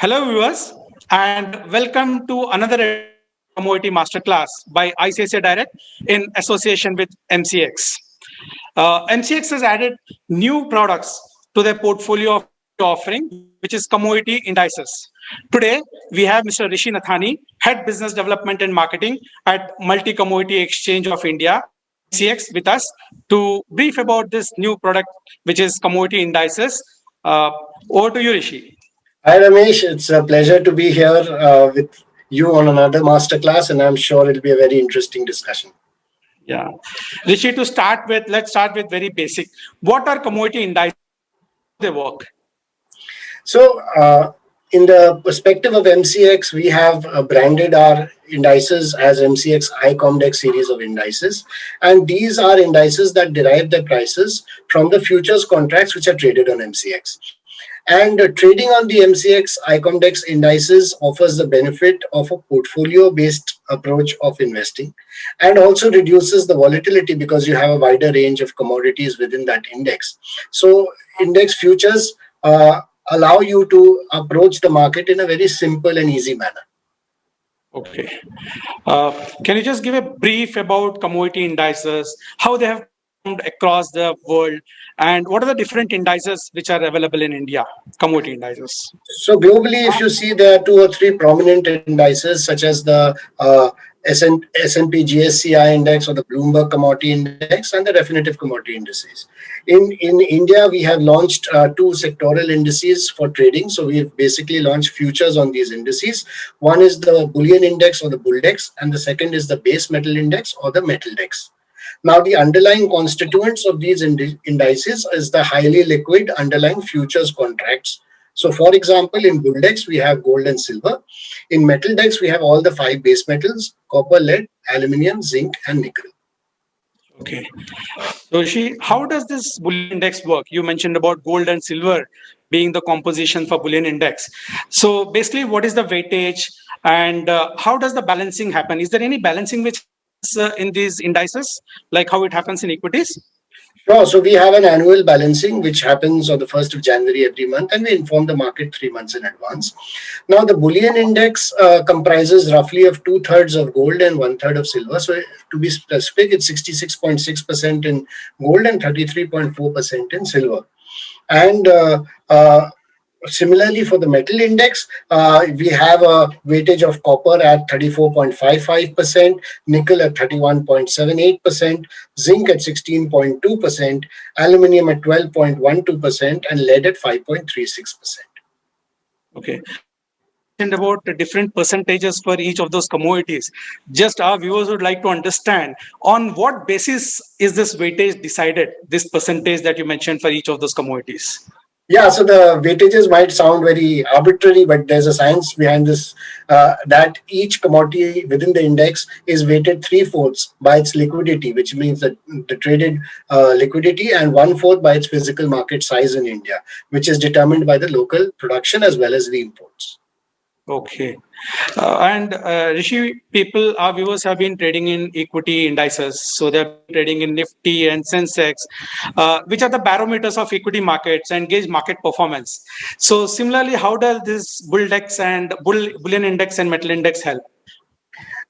Hello, viewers, and welcome to another Commodity Masterclass by ICICI Direct in association with MCX. MCX has added new products to their portfolio of offering, which is commodity indices. Today, we have Mr. Rishi Nathani, Head Business Development and Marketing at Multi Commodity Exchange of India, MCX, with us to brief about this new product, which is commodity indices. Over to you, Rishi. Hi Ramesh, it's a pleasure to be here with you on another masterclass, and I'm sure it'll be a very interesting discussion. Yeah. Rishi, to start with, let's start with very basic. What are commodity indices? How they work? So, in the perspective of MCX, we have branded our indices as MCX iComdex series of indices, and these are indices that derive their prices from the futures contracts which are traded on MCX. And trading on the MCX iComdex indices offers the benefit of a portfolio based approach of investing and also reduces the volatility because you have a wider range of commodities within that index. So, index futures allow you to approach the market in a very simple and easy manner. Okay. Can you just give a brief about commodity indices, how they have performed across the world, and what are the different indices which are available in India, commodity indices? So globally, if you see, there are two or three prominent indices such as the S&P GSCI index or the Bloomberg Commodity Index and the Refinitiv Commodity Indices. In India, we have launched two sectoral indices for trading. So we've basically launched futures on these indices. One is the Bullion Index or the Bulldex, and the second is the Base Metal Index or the Metaldex. Now, the underlying constituents of these indices is the highly liquid underlying futures contracts. So, for example, in Bulldex, we have gold and silver. In Metaldex, we have all the five base metals: copper, lead, aluminium, zinc, and nickel. Okay. So, Rishi, how does this Bullion Index work? You mentioned about gold and silver being the composition for Bullion Index. So, basically, what is the weightage and how does the balancing happen? Is there any balancing which is in these indices, like how it happens in equities? Sure. So we have an annual balancing which happens on the 1st of January every month, and we inform the market 3 months in advance. Now, the Bullion Index comprises roughly of two-thirds of gold and one-third of silver. So to be specific, it's 66.6% in gold and 33.4% in silver. And similarly, for the metal index, we have a weightage of copper at 34.55%, nickel at 31.78%, zinc at 16.2%, aluminium at 12.12%, and lead at 5.36%. Okay. And about the different percentages for each of those commodities. Just our viewers would like to understand on what basis is this weightage decided, this percentage that you mentioned for each of those commodities? Yeah, so the weightages might sound very arbitrary, but there's a science behind this that each commodity within the index is weighted three-fourths by its liquidity, which means that the traded liquidity, and one-fourth by its physical market size in India, which is determined by the local production as well as the imports. Okay. And Rishi, our viewers have been trading in equity indices. So they're trading in Nifty and Sensex, which are the barometers of equity markets and gauge market performance. So similarly, how does this Bulldex and Bullion Index and Metal Index help?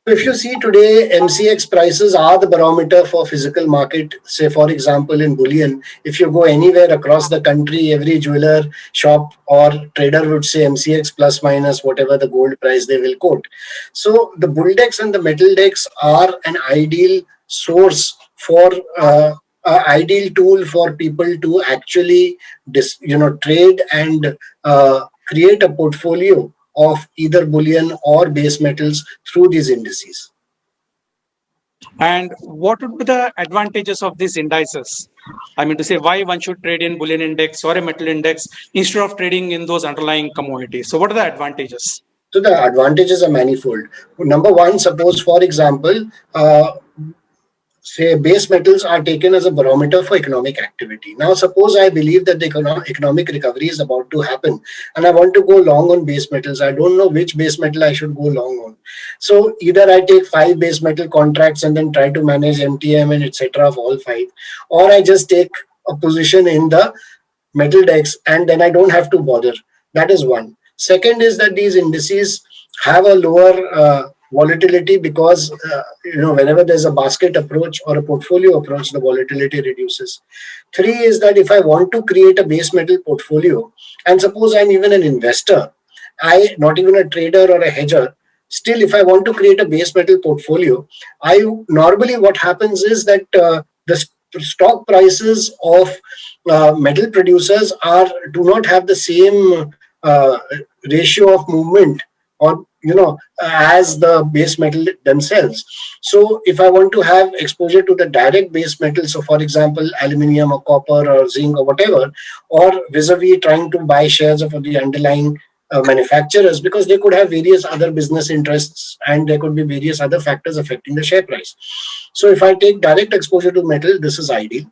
If you see today, MCX prices are the barometer for physical market. Say, for example, in bullion, if you go anywhere across the country, every jeweler shop or trader would say MCX plus minus whatever the gold price they will quote. So the Bulldex and the Metaldex are an ideal source for ideal tool for people to actually trade and create a portfolio of either bullion or base metals through these indices. And what would be the advantages of these indices? I mean to say, why one should trade in bullion index or a metal index instead of trading in those underlying commodities? So what are the advantages? So the advantages are manifold. Number one, suppose, for example, say base metals are taken as a barometer for economic activity. Now, suppose I believe that the economic recovery is about to happen and I want to go long on base metals. I don't know which base metal I should go long on. So either I take 5 base metal contracts and then try to manage MTM and etc. of all 5, or I just take a position in the Metaldex and then I don't have to bother. That is one. Second is that these indices have a lower volatility because whenever there's a basket approach or a portfolio approach, the volatility reduces. Three is that if I want to create a base metal portfolio, and suppose I'm even an investor, I not even a trader or a hedger, still if I want to create a base metal portfolio, I normally what happens is that the stock prices of metal producers do not have the same ratio of movement or as the base metal themselves. So if I want to have exposure to the direct base metal, so for example aluminium or copper or zinc or whatever, or vis-a-vis trying to buy shares of the underlying manufacturers, because they could have various other business interests and there could be various other factors affecting the share price. So if I take direct exposure to metal, this is ideal.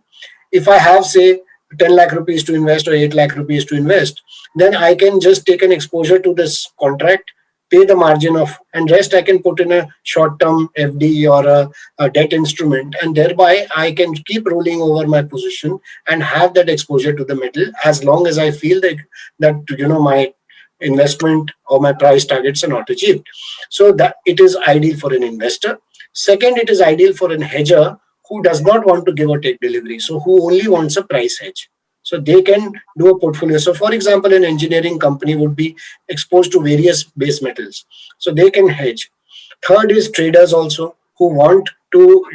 If I have, say, 10 lakh rupees to invest or 8 lakh rupees to invest, then I can just take an exposure to this contract, pay the margin of, and rest I can put in a short-term FD or a debt instrument, and thereby I can keep rolling over my position and have that exposure to the metal as long as I feel that my investment or my price targets are not achieved. So that it is ideal for an investor. Second, it is ideal for an hedger who does not want to give or take delivery, so who only wants a price hedge. So they can do a portfolio. So for example, an engineering company would be exposed to various base metals, so they can hedge. Third is traders also who want to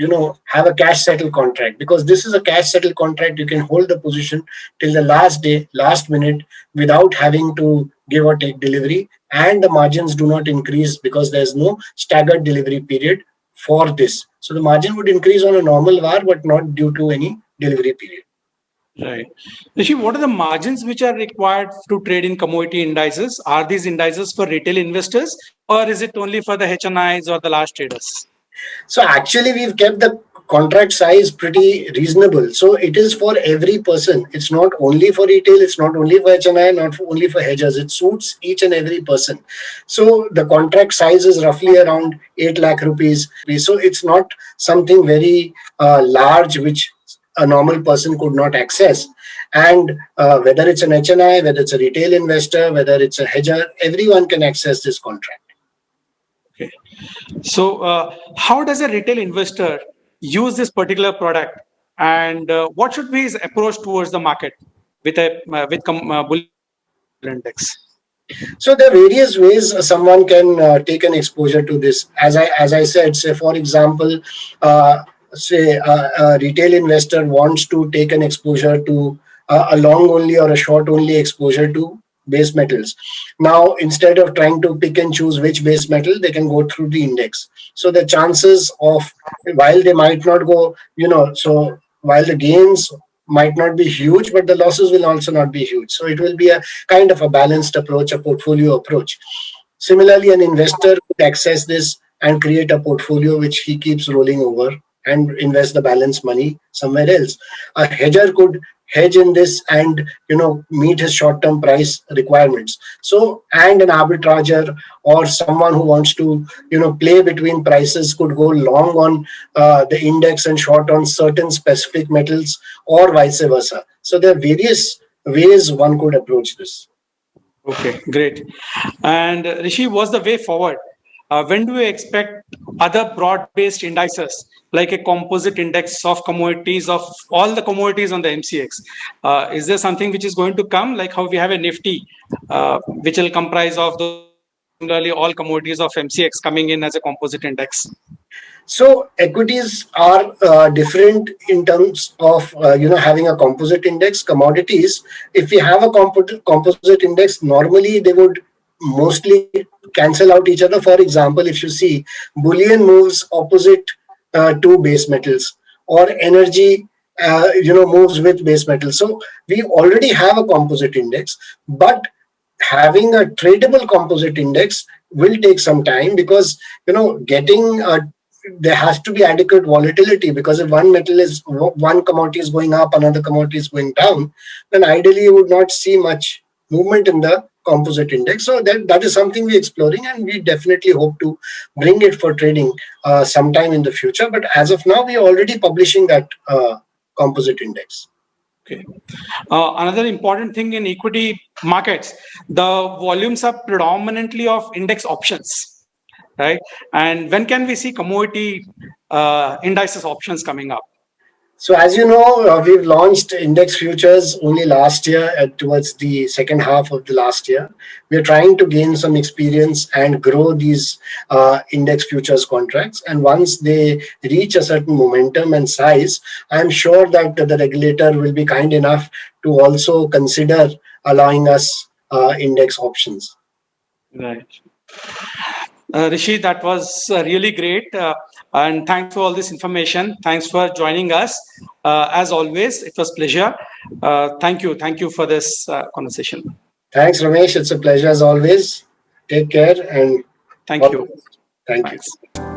have a cash settle contract, because this is a cash settle contract. You can hold the position till the last day, last minute, without having to give or take delivery, and the margins do not increase because there's no staggered delivery period for this. So the margin would increase on a normal VAR, but not due to any delivery period. Right. Rishi, what are the margins which are required to trade in commodity indices? Are these indices for retail investors, or is it only for the HNIs or the large traders? So actually, we've kept the contract size pretty reasonable. So it is for every person. It's not only for retail. It's not only for HNI, not only for hedgers. It suits each and every person. So the contract size is roughly around 8 lakh rupees. So it's not something very large, which a normal person could not access. And whether it's an HNI, whether it's a retail investor, whether it's a hedger, everyone can access this contract. Okay. So how does a retail investor use this particular product, and what should be his approach towards the market with Bullion Index? So there are various ways someone can take an exposure to this. As I said, say for example, say a retail investor wants to take an exposure to a long only or a short only exposure to base metals. Now, instead of trying to pick and choose which base metal, they can go through the index. So the chances of, while they might not go, so while the gains might not be huge, but the losses will also not be huge. So it will be a kind of a balanced approach, a portfolio approach. Similarly, an investor could access this and create a portfolio which he keeps rolling over and invest the balance money somewhere else. A hedger could hedge in this and meet his short-term price requirements. So, and an arbitrager or someone who wants to play between prices could go long on the index and short on certain specific metals, or vice versa. So there are various ways one could approach this. Okay, great. And Rishi, what's the way forward? When do you expect other broad-based indices like a composite index of commodities, of all the commodities on the MCX? Is there something which is going to come, like how we have a Nifty, which will comprise of similarly all commodities of MCX coming in as a composite index? So equities are different in terms of having a composite index. Commodities, if we have a composite index, normally they would mostly cancel out each other. For example, if you see, bullion moves opposite to base metals, or energy moves with base metals. So we already have a composite index, but having a tradable composite index will take some time, because there has to be adequate volatility, because if one commodity is going up, another commodity is going down, then ideally you would not see much movement in the composite index. So that is something we're exploring, and we definitely hope to bring it for trading sometime in the future. But as of now, we are already publishing that composite index. Okay. Another important thing in equity markets, the volumes are predominantly of index options, right? And when can we see commodity indices options coming up? So as you know, we've launched index futures only last year towards the second half of the last year. We're trying to gain some experience and grow these index futures contracts. And once they reach a certain momentum and size, I'm sure that the regulator will be kind enough to also consider allowing us index options. Right. Rishi, that was really great. And thanks for all this information. Thanks for joining us. As always, it was pleasure. Thank you. Thank you for this conversation. Thanks, Ramesh. It's a pleasure as always. Take care and Thank you. thank you. Thanks.